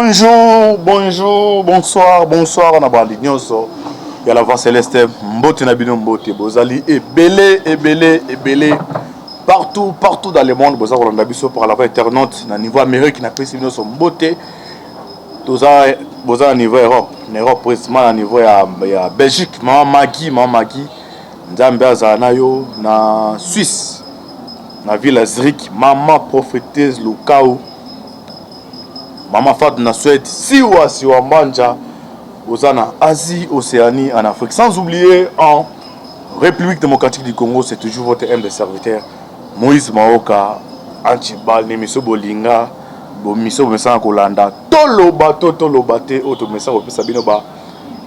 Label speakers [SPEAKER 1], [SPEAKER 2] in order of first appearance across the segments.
[SPEAKER 1] Bonjour, bonjour, bonsoir, bonsoir. On a parlé nyonso. Il y a la voix céleste. Mbote na bino mbote. Bozali et belé. Partout dans le monde. Bozali on a biso par la voix internaute. Na niveau Amérique, na pesi bino son mbote. Bozali à niveau Europe. En Europe, précisément à niveau ya Belgique. Maman Maggie. Nzambe azana yo na Suisse. Na ville à Zurich. Maman prophétesse Lukao. Maman Fat na Suède, Siwa Mbanja, Ozana, Asie, Océanie, en Afrique. Sans oublier en République démocratique du Congo, c'est toujours votre M de serviteur, Moïse Maoka, Antibal, Nemiso Bolinga, Bomiso Messa Kolanda, Tolobate, Otomessa Sabinoba.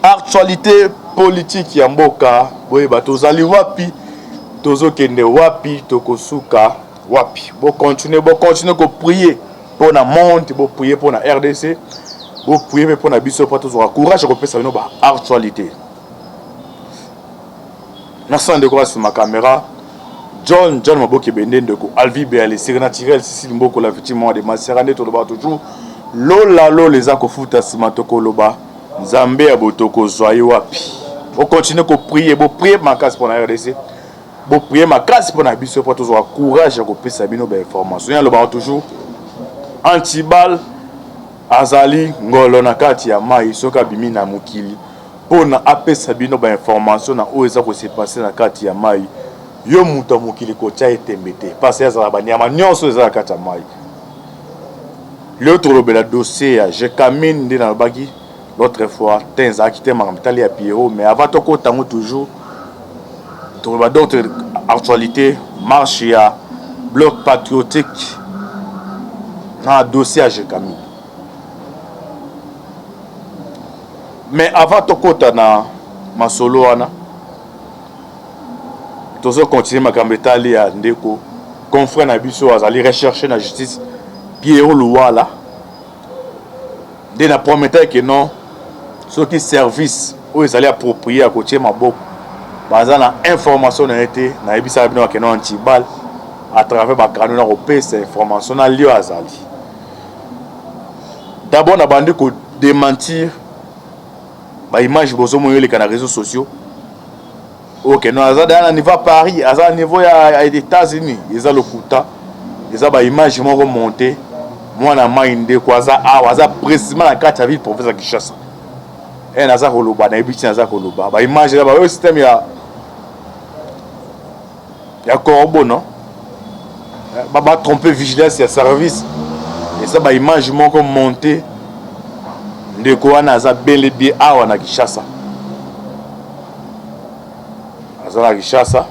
[SPEAKER 1] Actualité politique Yamboka, Boyeba, Tozali Wapi, Tozo Kende Wapi, Tokosuka Wapi. Bon continuer que prier. Pour la monde, pour prier pour la RDC, pour prier pour la biso, pour toujours courage à repérer nos actualité. Merci de quoi sur ma caméra. John Maboki Benden de ko Alvi Béali, c'est naturel si Mboko la effectivement de Maserane to ba toujours. Lola les akofuta simatoko loba. Nzambe abotoko zoye wapi. On continue ko prier, pour prier ma casse pour la RDC. Pour prier ma casse pour la biso, pour toujours courage à repérer nos informations. Il y a toujours Antibal azali ngolo na kati ya mai soka bimi na mukili pona apesa bino ba information na oza ko se passer na kati ya mai yo muta mukili ko tia etembete parce ya ba nyama nyonso za kati ya mai l'autre lobela dossier ya je camine ndi na bagi l'autre fois tenza quitté mamitali ya Pierrot mais avant to ko tango toujours to d'autres actualités marche ya bloc patriotique un dossier à Jekami. Mais avant de côté na ma solo ana, tous continuer ma cambetali à ndeko, confrère na biso azali rechercher la justice Pierrot Luwala. Dès la première que non, ceux qui service où ils allaient approprier à côté ma bok, bazana information na été na ebisa bino que non Antibal à travers ma canona européen ces informations na lio azali. D'abord, on a bandé qu'on démentir les images sur les réseaux sociaux. Ok, non, à niveau à Paris, à niveau des États-Unis, ils ont le quota, ils ont des images qui vont remonter. Moi, on a mindé quoi ça, précisément la carte à vie pour faire quelque chose. Et on a ça Koloba, on a habité ça Koloba. Les images là, le système il y a corbeau, non? Baba tromper vigilance, il y a service. Et ça, les images vont monter. De quoi on a bel et bien à on a Kishasa. Azala Kishasa.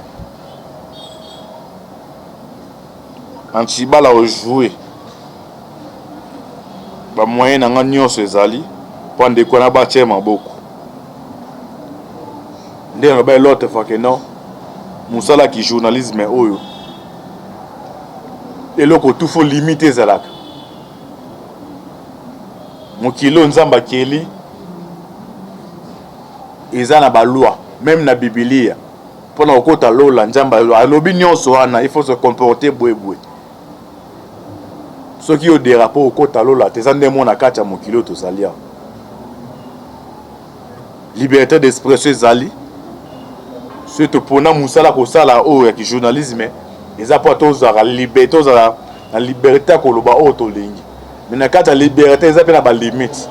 [SPEAKER 1] Antibal a joué. Ba moyen na nganyos ezali. Pour de quoi on a battu beaucoup. Ndé on a l'autre fois que non. Moussala qui journalisme oyo. Et là tout faut limiter zalak. Mokilo nzamba keli eza na ba loi même na Biblia pona okota lola nzamba alobi nyonso wana il faut se comporter boué ceux qui ont des rapports okota lola tezande mona kati ya mokilo to salia liberté d'expression zali surtout pona musala ko sala o ya ki journalisme eza pas tozara liberté tozara la liberté ko loba o to lingi. Mais quand la liberté, ils ont des limites.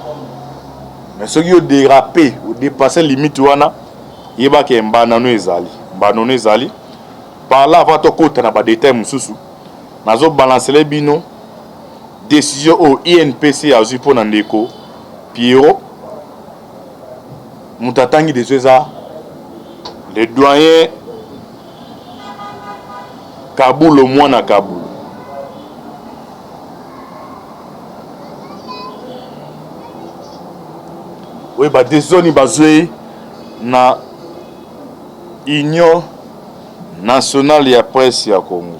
[SPEAKER 1] Mais ceux qui ont dérapé ou dépassé les limites, il y a des banano ezali. Par là, avant de côté, on a des détails. Nous avons balancé les binos. Décision au INPC à Zupo Nandeko. Pierrot. Moutatangi des Zéza. Les doyens. Kaboul au moins à Kaboul. Oui, bah des zones basées na Union nationale ya presse ya Congo.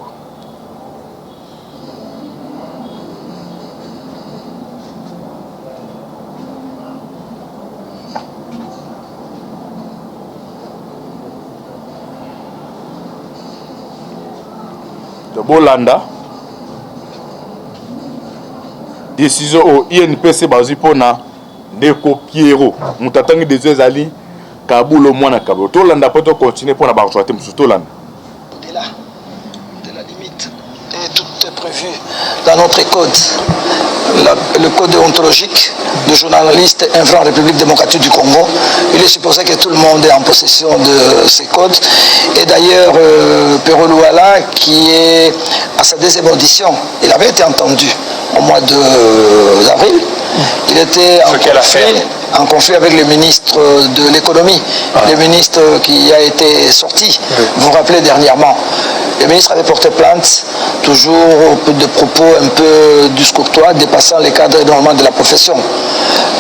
[SPEAKER 1] De Bolanda. décision au INPC bazui pona Ndeko Piero mutatangi des ezali Kabulo mwana Kabulo to landa poto continuer pour la barjoité musuto landa
[SPEAKER 2] au-delà de la limite et tout est prévu dans notre code le code déontologique de journaliste œuvrant en République démocratique du Congo. Il est supposé que tout le monde est en possession de ces codes. Et d'ailleurs, Pero Luala, qui est à sa deuxième audition, il avait été entendu au mois d'avril. Il était en conflit avec le ministre de l'économie, le ministre qui a été sorti, vous vous rappelez dernièrement. Le ministre avait porté plainte, toujours de propos un peu discourtois, dépassant les cadres normalement de la profession.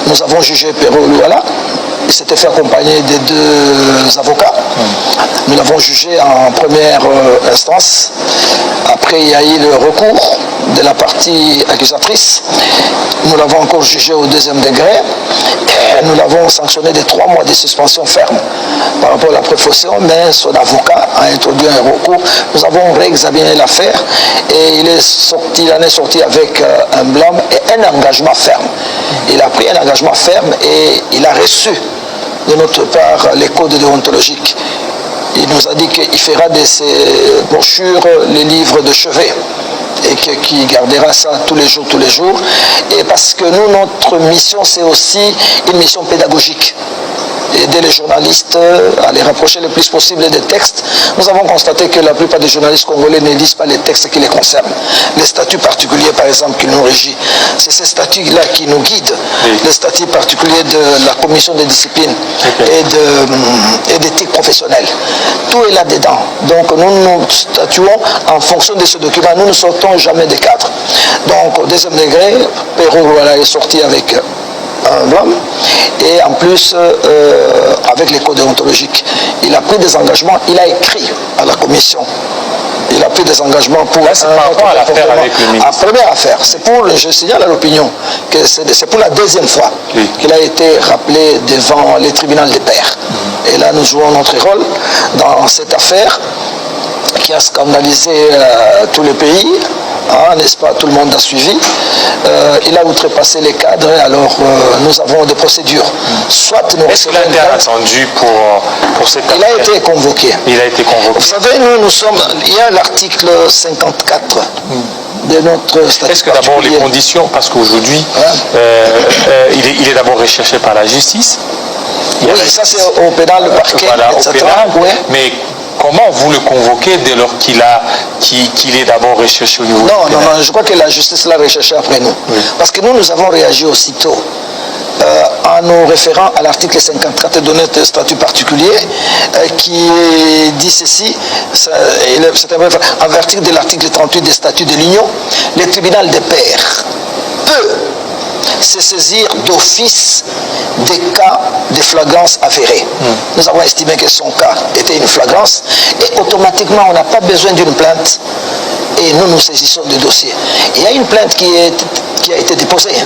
[SPEAKER 2] Nous avons jugé Pero Luala. Il s'était fait accompagner des deux avocats. Nous l'avons jugé en première instance. Après, il y a eu le recours de la partie accusatrice. Nous l'avons encore jugé au deuxième degré. Et nous l'avons sanctionné de 3 mois de suspension ferme par rapport à la profession, mais son avocat a introduit un recours. Nous avons réexaminé l'affaire et il en est sorti avec un blâme et un engagement ferme. Il a pris un engagement ferme et il a reçu de notre part les codes déontologiques. Il nous a dit qu'il fera de ses brochures les livres de chevet et qui gardera ça tous les jours. Et parce que nous, notre mission, c'est aussi une mission pédagogique. Aider les journalistes à les rapprocher le plus possible des textes. Nous avons constaté que la plupart des journalistes congolais ne lisent pas les textes qui les concernent. Les statuts particuliers, par exemple, qui nous régissent, c'est ces statuts-là qui nous guident. Les statuts particuliers de la commission de discipline et d'éthique professionnelle. Tout est là-dedans. Donc nous nous statuons en fonction de ce document. Nous ne sortons jamais des cadres. Donc au deuxième degré, Pero est sorti avec un blâme et en plus avec les codes déontologiques. Il a pris des engagements, il a écrit à la commission. Il a pris des engagements pour...
[SPEAKER 3] Là, c'est par rapport à l'affaire avec le ministre.
[SPEAKER 2] La première affaire, c'est pour, je signale à l'opinion, que c'est pour la deuxième fois qu'il a été rappelé devant les tribunaux des pairs. Et là, nous jouons notre rôle dans cette affaire qui a scandalisé tout le pays. N'est-ce pas, tout le monde a suivi. Il a outrepassé les cadres, alors nous avons des procédures. Soit nous
[SPEAKER 3] Est-ce qu'il a été attendu pour cette affaire?
[SPEAKER 2] Il a été convoqué.
[SPEAKER 3] Il a été convoqué.
[SPEAKER 2] Vous savez, nous sommes... Il y a l'article 54 de notre statut.
[SPEAKER 3] Est-ce que d'abord les conditions, parce qu'aujourd'hui, il est d'abord recherché par la justice.
[SPEAKER 2] Oui, ça c'est au pénal, le parquet,
[SPEAKER 3] voilà,
[SPEAKER 2] etc.
[SPEAKER 3] Au pénal,
[SPEAKER 2] ouais.
[SPEAKER 3] Mais comment vous le convoquez dès lors qu'il est d'abord recherché au niveau du pénal?
[SPEAKER 2] Non, je crois que la justice l'a recherché après nous. Oui. Parce que nous avons réagi aussitôt en nous référant à l'article 54 de notre statut particulier qui dit ceci, c'est en vertu de l'article 38 des statuts de l'Union, le tribunal des pairs peut se saisir d'office des cas de flagrance avérée. Nous avons estimé que son cas était une flagrance et automatiquement on n'a pas besoin d'une plainte et nous nous saisissons du dossier. Il y a une plainte qui a été déposée.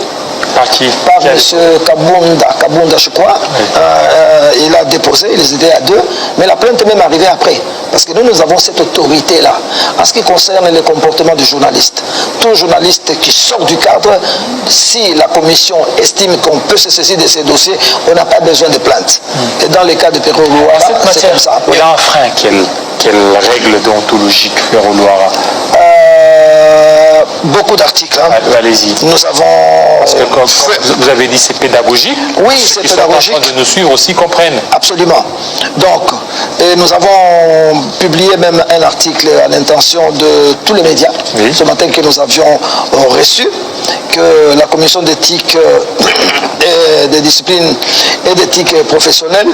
[SPEAKER 3] Par qui?
[SPEAKER 2] Par M. Kabunda, je crois. Oui. Il a déposé, ils étaient à 2, mais la plainte est même arrivée après. Parce que nous avons cette autorité-là. En ce qui concerne le comportement du journaliste, tout journaliste qui sort du cadre, si la commission estime qu'on peut se saisir de ces dossiers, on n'a pas besoin de plainte. Et dans les cas de Pero Luara, c'est comme ça.
[SPEAKER 3] Il a enfreint quelle règle déontologique, Pero Luara?
[SPEAKER 2] Beaucoup d'articles.
[SPEAKER 3] Allez-y.
[SPEAKER 2] Nous avons...
[SPEAKER 3] Parce que comme vous avez dit, c'est pédagogique.
[SPEAKER 2] Oui, c'est pédagogique.
[SPEAKER 3] Ceux qui sont en train de nous suivre aussi comprennent.
[SPEAKER 2] Absolument. Donc, nous avons publié même un article à l'intention de tous les médias, ce matin que nous avions reçu, que la commission d'éthique et de discipline et d'éthique professionnelle,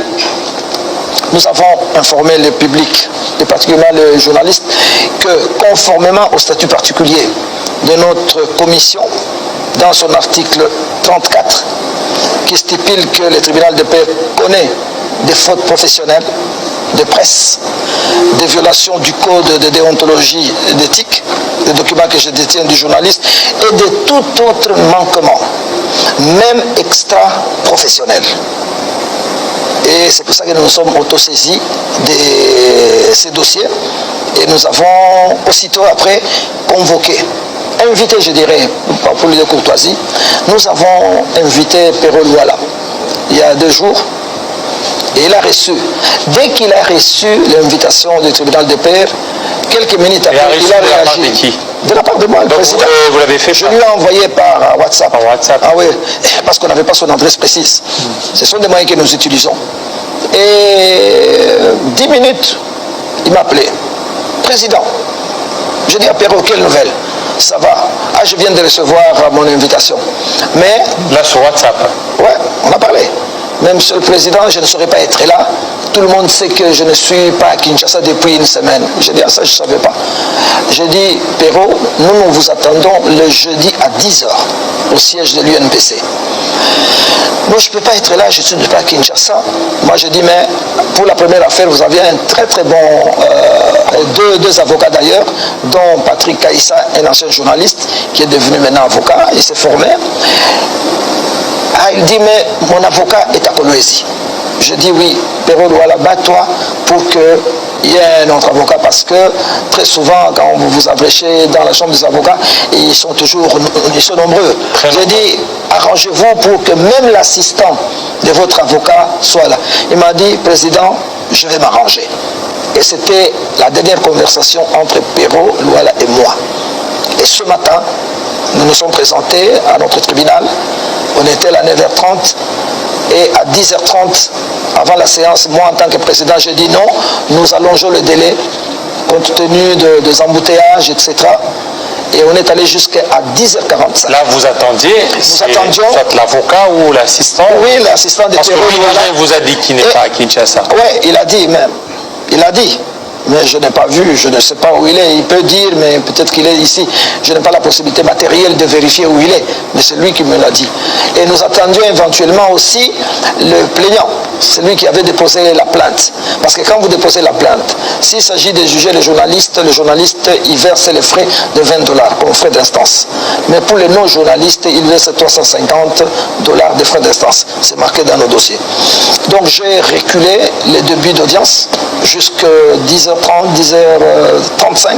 [SPEAKER 2] nous avons informé le public, et particulièrement les journalistes, que conformément au statut particulier de notre commission, dans son article 34, qui stipule que le tribunal de paix connaît des fautes professionnelles de presse, des violations du code de déontologie et d'éthique, des documents que je détiens du journaliste, et de tout autre manquement, même extra-professionnel. Et c'est pour ça que nous nous sommes autosaisis de ces dossiers et nous avons aussitôt après convoqué invité, je dirais, pour les courtoisie, nous avons invité Pero Luala il y a 2 jours. Et il a reçu, dès qu'il a reçu l'invitation du tribunal de paix, quelques minutes après, il a réagi.
[SPEAKER 3] De qui?
[SPEAKER 2] De la part de moi, le président.
[SPEAKER 3] Vous l'avez fait?
[SPEAKER 2] Je lui ai envoyé par WhatsApp.
[SPEAKER 3] Par WhatsApp.
[SPEAKER 2] Ah oui, parce qu'on n'avait pas son adresse précise. Ce sont des moyens que nous utilisons. Et 10 minutes, il m'a appelé. Président, je dis à Perrault, quelle nouvelle? Ça va. Ah, je viens de recevoir mon invitation. Mais...
[SPEAKER 3] Là, sur WhatsApp?
[SPEAKER 2] Ouais, on a parlé. Mais monsieur le président, je ne saurais pas être là. Tout le monde sait que je ne suis pas à Kinshasa depuis une semaine. J'ai dit, ah ça je ne savais pas. J'ai dit, Perrault, nous vous attendons le jeudi à 10h au siège de l'UNPC. Moi je ne peux pas être là, je ne suis pas à Kinshasa. Moi je dis, mais pour la première affaire, vous aviez un très très bon, deux avocats d'ailleurs, dont Patrick Kaïssa, un ancien journaliste, qui est devenu maintenant avocat, il s'est formé. Ah, il dit, mais mon avocat est à Kolwezi. Je dis oui, Perrault Luala, bats-toi pour qu'il y ait un autre avocat, parce que très souvent, quand vous vous adressez dans la chambre des avocats, ils sont nombreux. J'ai dit, arrangez-vous pour que même l'assistant de votre avocat soit là. Il m'a dit, président, je vais m'arranger. Et c'était la dernière conversation entre Perrault Luala et moi. Et ce matin, nous nous sommes présentés à notre tribunal. On était là à 9h30 et à 10h30, avant la séance, moi en tant que président, j'ai dit non, nous allongeons le délai compte tenu des embouteillages, etc. Et on est allé jusqu'à 10h45.
[SPEAKER 3] Là, vous attendiez,
[SPEAKER 2] nous attendions
[SPEAKER 3] l'avocat ou l'assistant?
[SPEAKER 2] Oui, l'assistant de
[SPEAKER 3] Perrault. Parce que lui, vous a dit qu'il n'est pas à Kinshasa.
[SPEAKER 2] Oui, il a dit même. Il a dit. Mais je n'ai pas vu, je ne sais pas où il est. Il peut dire, mais peut-être qu'il est ici. Je n'ai pas la possibilité matérielle de vérifier où il est. Mais c'est lui qui me l'a dit. Et nous attendions éventuellement aussi le plaignant, celui qui avait déposé la plainte. Parce que quand vous déposez la plainte, s'il s'agit de juger le journaliste, il verse les frais de $20 comme frais d'instance. Mais pour les non-journalistes, il verse $350 de frais d'instance. C'est marqué dans nos dossiers. Donc j'ai reculé les débuts d'audience jusqu'à 10h30, 10h35.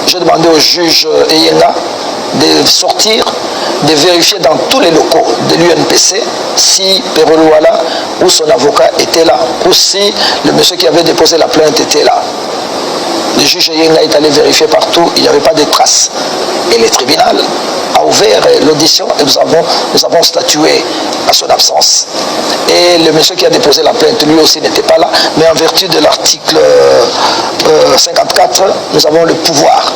[SPEAKER 2] J'ai demandé au juge Eyenga de sortir, de vérifier dans tous les locaux de l'UNPC si Perrault Luala ou son avocat était là, ou si le monsieur qui avait déposé la plainte était là. Le juge Eyenga est allé vérifier partout, il n'y avait pas de traces. Et le tribunal a ouvert l'audition et nous avons statué à son absence. Et le monsieur qui a déposé la plainte, lui aussi n'était pas là, mais en vertu de l'article 54, nous avons le pouvoir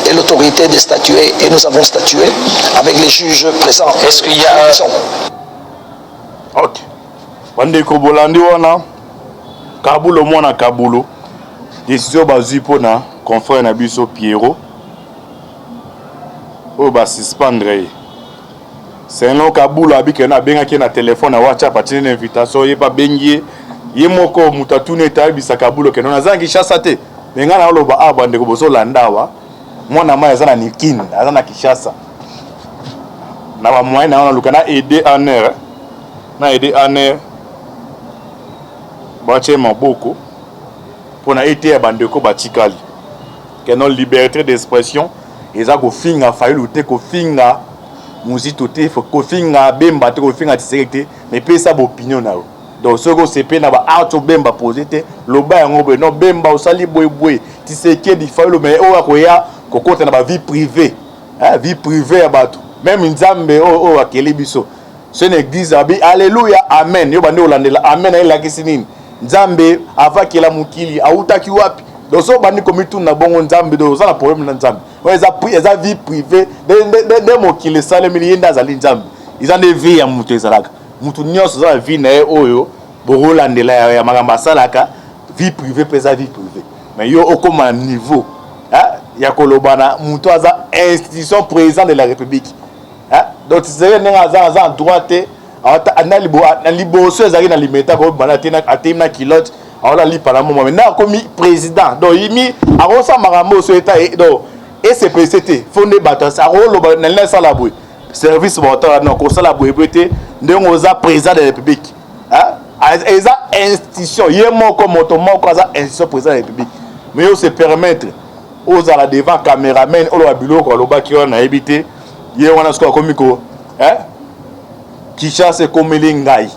[SPEAKER 2] et l'autorité de statuer, et nous avons statué avec les juges présents.
[SPEAKER 3] Est-ce qu'il y a...
[SPEAKER 1] Ok. Bandeko Bolandi wana Kabulo mwana Kabulo. Décision bazui pona confrère na biso Pierrot. O ba suspendre. C'est un Kabulo abike na benga ki na téléphone na WhatsApp atine une invitation ye pa bengie. Ye moko mutatune ta bisa Kabulo ke na zangi Kinshasa te. Benga na loba a bandeko bozo landawa. Mwana ma yazana ni kin, azana Kinshasa. Na ba moyen na lukana aider en heure. Na aider en heure. Bache maboko. Pour na été bandeko batikali. Que non liberté d'expression, eza ko finga faille lutter ko finga muzito te ko finga bemba te ko finga tisekete mais pesa ba opinion na. Donc ce que c'est pe na ba auto bemba posé loba yango no bemba osali boy tiseke di faille mais o akoya ko konta na ba vie privée. Hein, vie privée ya bato. Même nzambe o akeli biso. Ce n'existe abi alléluia amen. Yo bande olandela amen ela kisinini. Nzambe avaki la mukili autaki wapi. Donc so bandi komitu na bongo nzambe do ça na problème na nzambe. Eza vie privée de mokili salemi yenda zali nzambe. Ils ont des vies ya mutu ezalaka. Mutu nyonso za vie na oyo bolandela ya magamba salaka vie privée pesa vie privée. Mais yo okoma niveau hein ya kolobana mutu aza institution président de la République. Hein donc c'est nenga en droite na liboso ezali na limeta ko bana tena atemna kilote ala li para moment na komi président donc yimi arosa marambo so eta donc SPCT fondé batas arolo na lesa la boy service moteur na ko sala boy bete ndongo za président de la République hein eza institution yemo ko moto moko za institution président de la République mais yo se permettre ozala devant caméraman olo biloko alobaki wana ebité ye wana siko komiko Kishase komeli ngai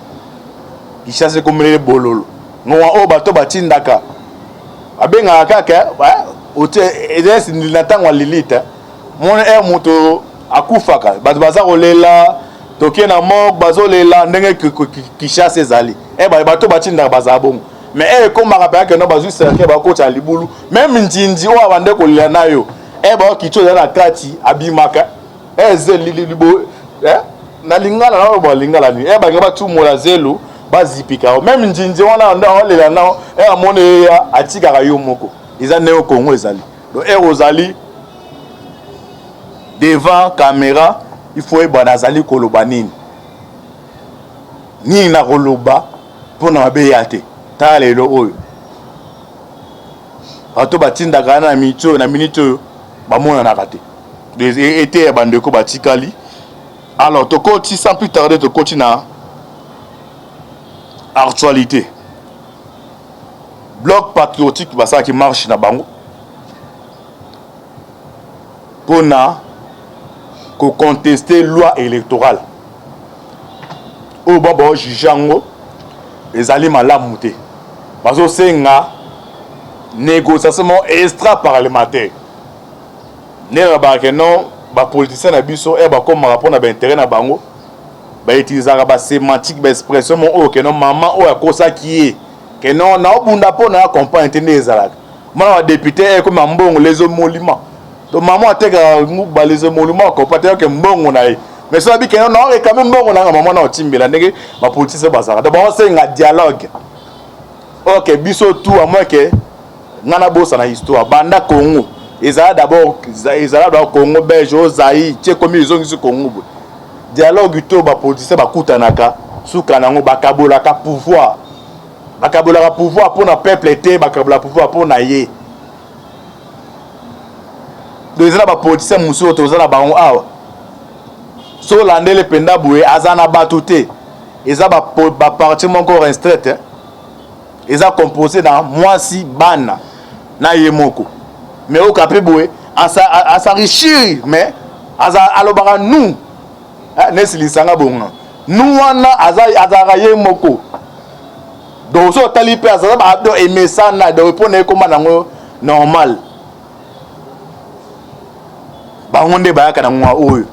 [SPEAKER 1] Kishase komeli bololo ngwa o bato batindaka abenga kaka ote edesi natangwa lilita mona moto akufaka bato baza kolela toke na mort bazolela ndenge Kishase ezali bato batindaka baza bongo mais komaka pe no bazwi serke bakota libulu même njinji o abande kolela nayo ba kicho na kati abimaka libo na lingala na ba lingala ni banga batumola zelo bazipika même njinji wana nda olela na amone ya atika yo moko eza neo Congo ezali donc ozali devant caméra il faut ebana azali koloba nini na koloba pona mabeya te ta lelo oyo bato batindaka na mito na minute bamona na kate été ya bandeko batikali alors tokoti sans plus tarder tokoti na actualité bloc patriotique basa qui marche na bango pona ko contester loi électorale o baba jujango ezali malamu te bazo senga négociation extra parlementaire nera ba que non ba politicien na biso ba comme rapport na ba intérêt na bango ba utiliser ba sémantique ba expression o que non maman o akosa qui que non na obunda po na comprendre entendre ezalaka mwana député comme mbongo les emoluments donc maman ateka ba les emoluments comprendre que mbongo na mais ça dit que non quand même mbongo na maman na otimbela ndenge ba politicien bazaka donc ba senga dialogue OK biso tout à moins que ngana bosa na histoire banda Congo ezala d'abord Congo belge ozaï tie comme ils ont Congo dialogue to ba politicien ba kutanaka suka nango bakabolaka pouvoir pour na peuple été bakabola pouvoir pour na ye ezala ba politicien muso tozala bango awa so landele penda boué azana batuté eza ba parti moko restreinte eza composé dans mwasi bana na yemoko mais au capéboué à s'enrichir mais alobara nous nesilisanga bonga nous wana azara yemoko donc so talipe azara ba emesana de répondre comme nango normal bangonde bayaka na ngwa oyo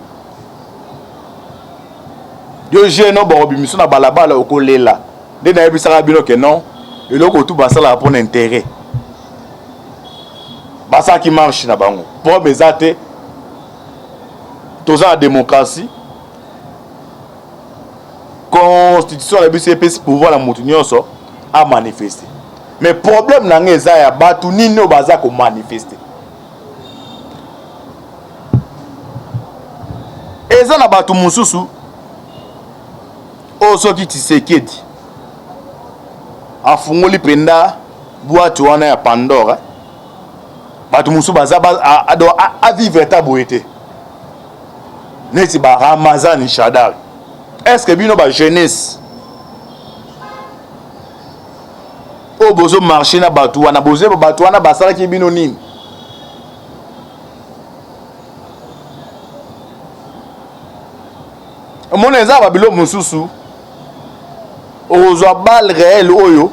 [SPEAKER 1] yo jeune bo bimiso na balabala okolela nde na yebisaka bino ke non eloko tout basala pour intérêt basa qui marche na bango pour bezate toza la démocratie constitution la BCPS pouvoir la mutu nyonso a manifester mais problème na ngeza ya batu nino baza ko manifester eza na batu mususu o soki Tshisekedi afungoli penda boîte wana ya Pandora batu musu baza a vivre ta boete neti ba Ramazan Shadar est-ce que bino ba jeunesse o bozo marcher na batu wana bozo batu wana basala ki bino nini mona eza ba bilo mususu ozwa balle réel oyo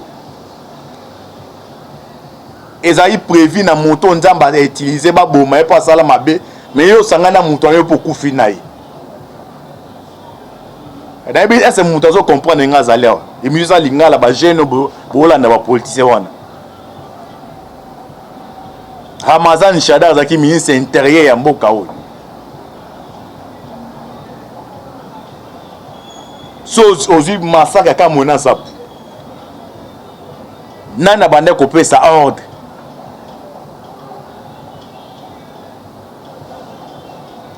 [SPEAKER 1] ezali prévu na moto nzamba a utiliser ba boma e pa sala mabe mais yo sangana moto ayo pour kufi nayi dabi ese moto azo comprendre nga zali awa e miusa lingala ba jeune bolanda ba politicien wana Ramazan Shadar zaki ministre intérieur ya mboka oyo so ozi massacre ka mona sapu nana bande ko pesa ordre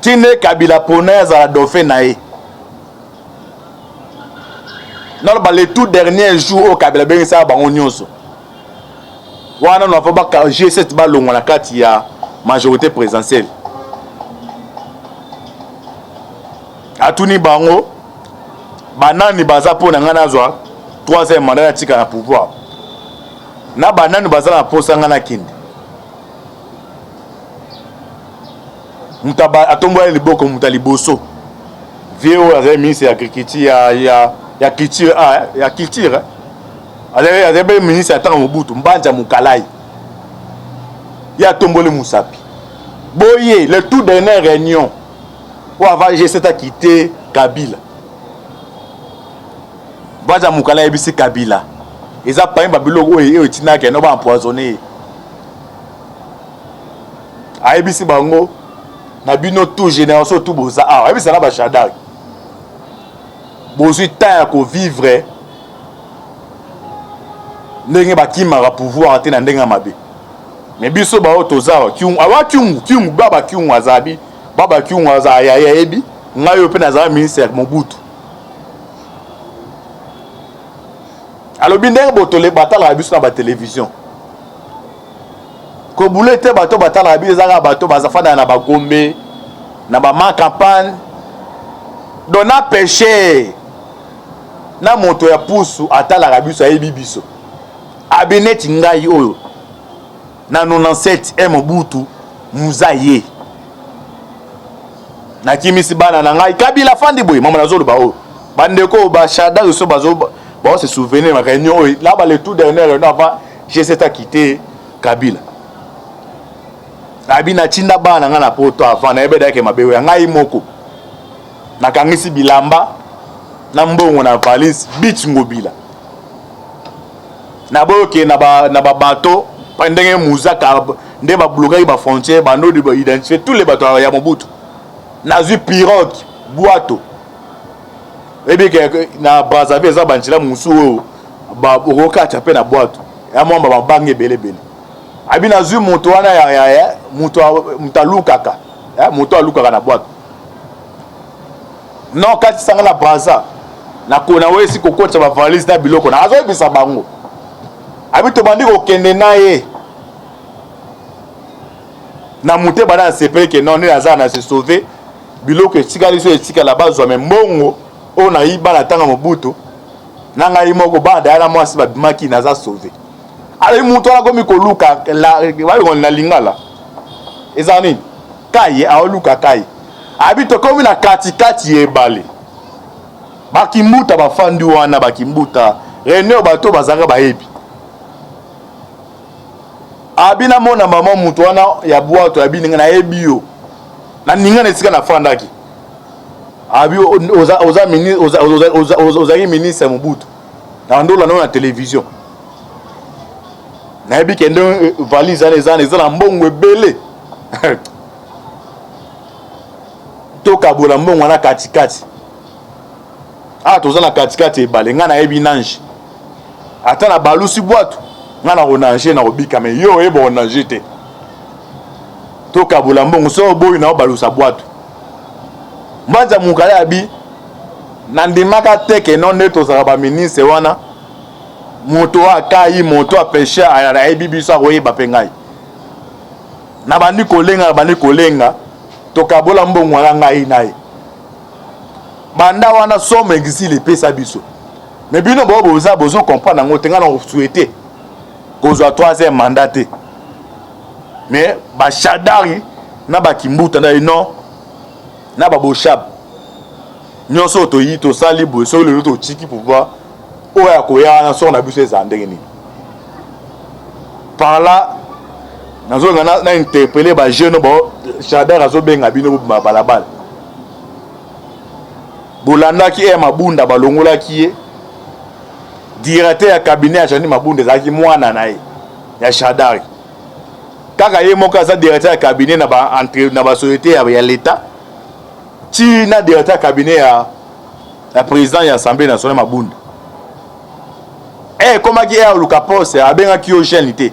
[SPEAKER 1] tine Kabila pona za la dauphin nae non ba les tout derniers jours au Kabila ben ça bango nyonso wana no fa ba G7 ba longo na kati ya majorité présidentielle atuni bango banani baza pona ngana zwa 3e mandat tika na pouvoir na banani baza na posa ngana kindi mutaba atombola liboko mutaliboso vieux azali ministre ya agriculture ya culture ya culture azali ministre atanga Mobutu Mbanja Mukalai ya tombole Musapi boye le tout dernière réunion où avant G7 a quitté Kabila Mbanja Mukalai bisi Kabila eza pa ba biloko oyo etinaka no ba empoisonné ayebisi bango na bino tout génération tout boza ayebisi na ba Shadak bozwi temps ya vivre ndenge bakimaka pouvoir te na ndenge mabe mais biso bao tozawa kiungu awa kiungu baba kiungu azabi baba kiungu aza yayebi ngayo pe nazala ministre Mobutu alobi ndenge botole batala biso na ba télévision ko boulete bato batala biso zaka bato bazafana na bagombe na ba man campagne dona péché na moto ya pusu atala biso ayebi biso abineti ngai oyo na 97 Mobutu muzaye na kimisi bana na ngai Kabila fandi boy mama nazolo ba o bandeko ba Shadak so bazo ba se souvenir ma réunion oyo là ba le tout dernier réunion avant G7 a quitté Kabila abina tinda bana nga na poto avant na ebeda ke mabewe ngai moko na kangisi bilamba na mbongo na valise beach ngobila na boke na ba bateau pendenge muzaka nde ba bloquer ba frontière ba no de ba identifier tous les bateaux ya Mobutu na zu pirogue boato ebi ke na Brazzaville za banchila musu ba roka chape na boato ya mwamba ba bange belebele abi na zu moto wana ya moto mutalukaka ya moto alukaka na boato non kati sanga na Brazza na kona wesi kokota ba valise na biloko na azo ebisa bango abi to bandi ko kende na ye na muté bana sepele ke non aza na se sauver biloko etikali so etika la base mais mbongo o na yiba na tanga Mobutu na ngai moko banda ya na mwasi ba bimaki na za sauver ali mutu ala komi ko luka la ba na lingala ezani kai a luka kai abi to komi na kati ebale bakimbuta bafandi wana bakimbuta reneo bato bazanga bayebi abina mona mama mutu wana ya boato ya bininga na ebio na ninga na sika na fandaki abi oza ministre Mobutu na ndola na télévision na ebi kende valise eza na mbongo ebele toka bola mbongo na katikati toza na katikati ebale nga na ebi nange ata na balusi boato nga na ronange na obika me yo eba ronange te toka bola mbongo so boyi na balusa boato Mbanja Mukalai abi na ndimaka teke non ne tozaka ba ministre wana moto akai moto apesha ala ebi biso akoyeba pe ngai na bandi kolenga toka bola mbongo wana ngai naye banda wana somme exil pesa biso mais bino bozo comprendre ngo tenga na souhaiter kozwa 3e mandat te mais ba Shadari na ba Kimbuta na non na ba Boshab nyonso to yi to sali bo so le to chiki pouvoir oya koya na so na biso ezandenge ni par là nazo na interpeller ba jeune bo Shadari azo benga bino ba balabala bolanda ki mabunda balongola ki directeur ya cabinet ya Jani Mabunda zaki mwana nae ya Shadari kaka ye moka za directeur ya cabinet na ba entre na ba société ya l'état ti na directeur ya cabinet ya président ya assemblée nationale Mabunda koma ki luka pose abenga ki o jeune te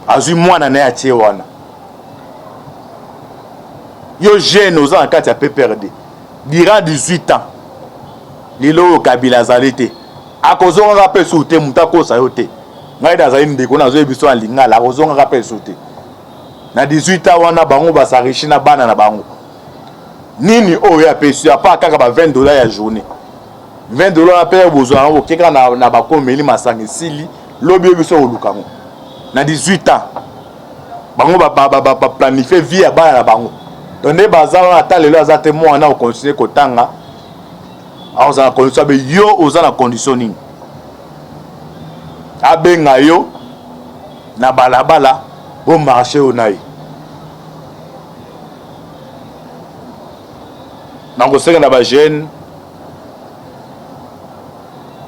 [SPEAKER 1] azui mwana na ya tie wana yo jeune oza na kati ya PPRD durant 18 ans lilo Kabila zalite akozonga pe soute mutako sa yote ngai dazali ndeko na zo ebiso alingala akozonga pe soute na 18 ans wana bango basarishi na bana na bango nini oyo ya pesu ya pa kaka ba $20 ya journée $20 na pe bozwa ngo keka na bakomeli masangi sili lobi ebiso olukango na 18 ans bango ba planifier vie ya bana na bango donc nde baza wana ata lelo aza te mwana okontinue kotanga aoza na condition abe yo oza na condition nini abenga yo na balabala bomarche oyo na ye nakosenga na bajeune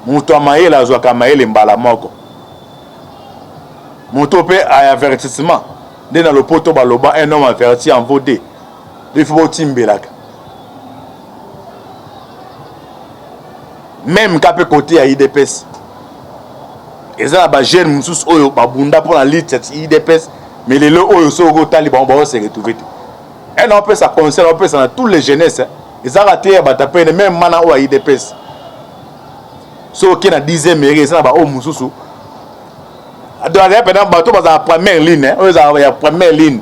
[SPEAKER 1] moto amayele azwaka mayele mbala moko moto mpe avertissement nde na lopoto baloba un homme averti en vaut deux il faut botimbelaka même ka mpe côté ya idps eza na bajeune mosusu oyo babunda mpona lite idps mais lelo oyo soki otali bango baose retrouve te un opesa conseil opesa na tous les jeunesse ezaka te ya bato apene même mana oyo ya idps soki na 10e mairie eza na baoyo mosusu adonaka pena bato baza na première ligne oyo ezala ya première ligne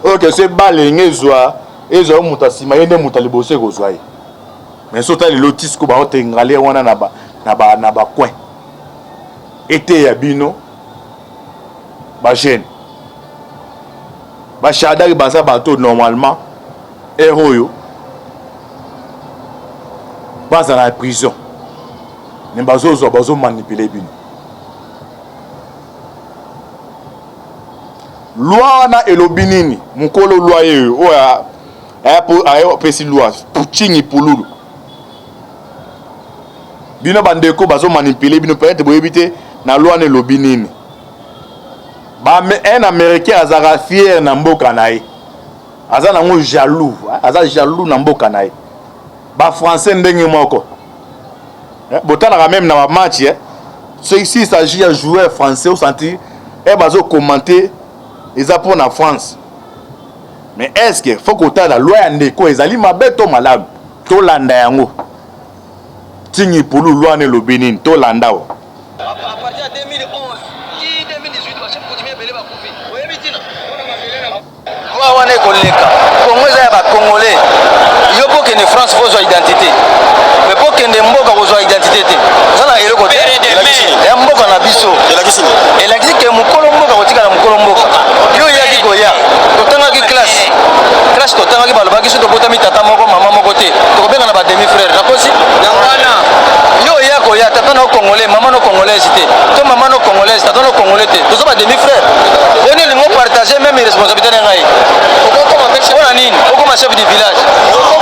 [SPEAKER 1] oyo kese balenge ezwa oyo moto asima ye nde moto ya liboso ekozwa ye mais so otali lelo tisiko baotengale wana na bacoin ete ya bino bajeune bashadaki baza bato normalement ere oyo baza na prison me bazozwa bazomanipule bino loi wana elobi nini mokolo loi eyo oyo ayopesi loi puchingi pululu bino bandeko bazomanipule bino peut-être boyebi te na loi wana elobi nini un américain azaka fier na mboka na ye aza nango jaloux aza jaloux na mboka na ye bafrançais ndenge moko botalaka même na bamatch si s'agit ya joueur français osanti bazocommenter eza mpo na France mais est-ce que faut kotala na loi ya ndeko ezali mabe to malamu tolanda yango tingi pulu loi wana elobi nini tolanda o
[SPEAKER 2] à partir de 2011 qui 2018 bachef coutumier belé bakufi oyebi tina loi wana ekoleka kongo eza ya bacongolais yo bokende France kozwa identité mais bokende mboka kozwa identité te oza na eloko te ya mboka na biso elakisi ke mokolo mboka kotika na mokolo mboka yo oyaki koya totangaki classe totangaki balobaki so tobotami tata moko mama moko te tokobenga na bademi frère nakosi yangwana yo oya koya tata no congolais mama no congolaise te to mama no congolaise tata no congolais te toza bademi frère boni lingo partager même responsabilité na ngai mpona nini okoma chef du village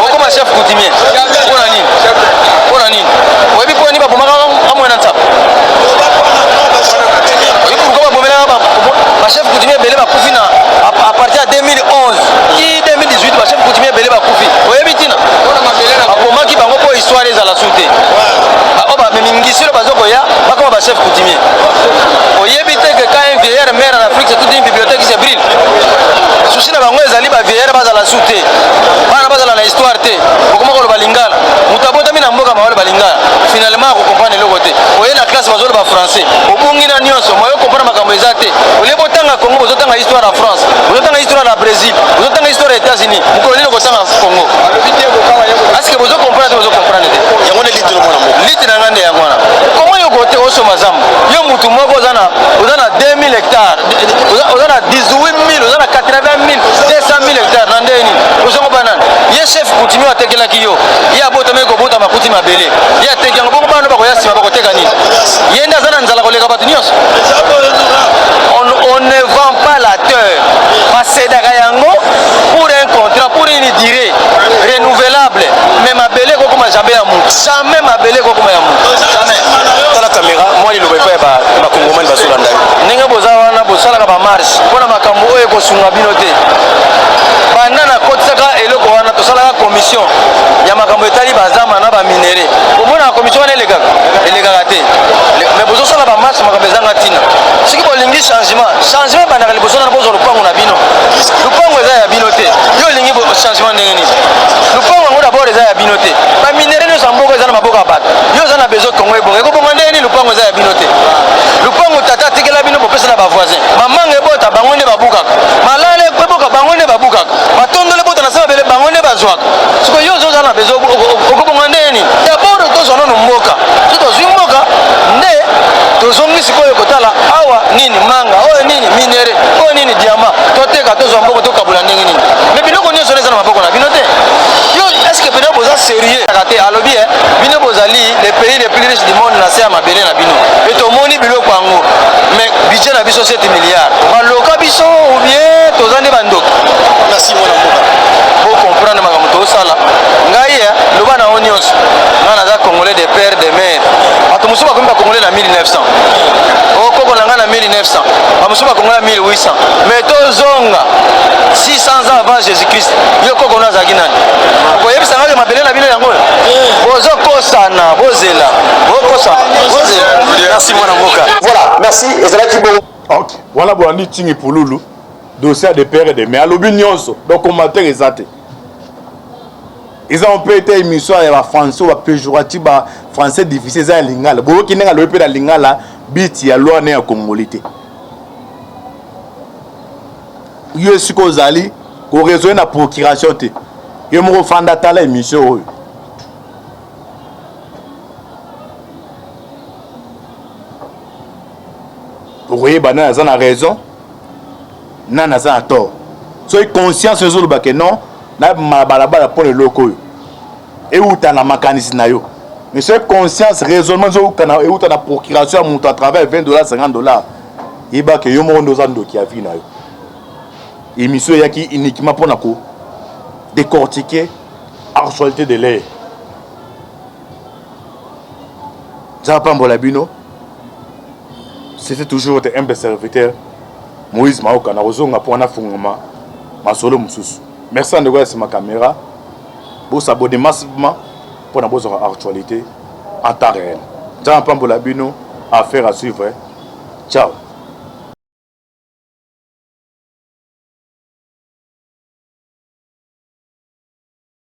[SPEAKER 2] okoma chef coutumier mpona nini oyebi mpo nini babomaka amwena nzapa oyebi pourkua babomelaka bachef coutumier ebele bakufi na à partir ya 2011 ki 2018 bachef coutumier ebele bakufi oyebi ntina babomaki bango mpo histoire ezala su te oyo bamemingisilo bazokoya bakoma bachef coutumier oyebi te ke quand un vieillard mère en Afrique c'est toute une bibliothèque qui se brille susi na bango ezali bavieillard bazala su te bana bazala na histoire te okoma koloba lingala moto abotami na mboka mawale balingala finalement akokomprendre eloko te oye na classe bazoloba français obungi na nyonso moyo comprendre makambo eza te olie botanga congo bozotanga histoire ya france bozotanga histoire ya brésil bozotanga histoire ya états-unis mokolo nini okotanga congo aske bozokomprendre te bozokomprendre te yango nde liti na nga nde yango wana kongo yoko te osoma zambo yo mutu moko oza na 2000 hectares oza na 18000 oza na 80000 200000 hectares na nde nini ozongo banani ye chef coutumier atekelaki yo ye abotami kobota makuti mabele ye ateki yango bongo bana bakoya nsima bakoteka nini ye nde aza na nzala koleka bato nyonso on ne vend pas la terre basedaka yango pour un contrat pour une durée renouvelable mais mabele kokoma jamais ya mutu jamais mabele kokoma ya mutu jamais tala caméra moi liloba epai ya bakongomani basolanda ndenge boza wana bosalaka bamarshe mpona makambo oyo ekosunga bino te banda na kotisaka eloko wana tosalaka commission ya makambo etali bazama na baminere omona commission wana elekaka te mais bozosala bamarshe makambo ezanga ntina soki bolingi changement bandaka liboso na bozwa lupango na bino lupango eza ya bino te yo olingi changement ndenge nini lupango yango dabord eza ya bino te baminere nyonso ya mboka eza na maboko ya bato yo oza na besoin kongo ebonga ekobonga ndenge nini lupango eza ya bino te lupango tata atikela bino bopesa na bavoisin mamanga ebota bango nde babukaka malala eboka bango nde babukaka batondole ebota na se mabele bango nde bazwaka siko yo oza na besoin okobonga ndenge nini dabord tozwa nano mboka so tozwi mboka nde tozongi sikoyo kotala awa nini manga oyo nini minere oyo nini diama toteka tozwa mboko tokabula ndenge nini me biloko nyonso trier raté alobi bino bozali les pays les plus riches du monde na se mabele na bino et to moni biloko yango mais budget na biso 7 milliards baloka biso ou bien tozande bandoko merci mona mboka pour comprendre makambo tosala ngai loba na onions ngana za congolais de père de mère bato mosusu bakomi bakongolais na 1900 okoko na nga na 1900 bamosusu bakongolais na 1800 mais tozonga 600 ans avant Jésus-Christ yo koko na azalaki nani okoyebisa ngaki mabele na bino yango bozokosana bozela bokosana bozela merci mwana mboka
[SPEAKER 4] Voilà, merci. Ezalaki bon.
[SPEAKER 1] Ok. Voilà bon dit tingi pululu. Dossier de père et de mère. Alobi nyonso. Donc commentaire ezate. Ils ont peut être émission ya français ou péjoratif ba français difficile za lingala. Bo ki nenga lope na lingala biti ya loi na ya congolité. Yo siko zali ko raisonner na procuration te. Yo mo fanda tala émission oyo. Vous voyez, banana a raison, nana a tort. Soyez conscient ce jour que non, na balabala pour le locaux. Et où tu as la mécanisme. Mais soyez conscience, raisonnement, et où tu as la procuration à travers $20, $50. Et bien que yo mo ndozando qui a vu na yo. Émission yaki uniquement pour nako décortiquer actualité de l'air. Japon Bolabino. C'était toujours votre humble serviteur Moïse Maoka na ozonga pona fungoma masolo mususu. Merci de regarder ma caméra. Vous abonnez massivement pour la actualité en temps réel. Jean Pambolabino, affaire à suivre. Ciao.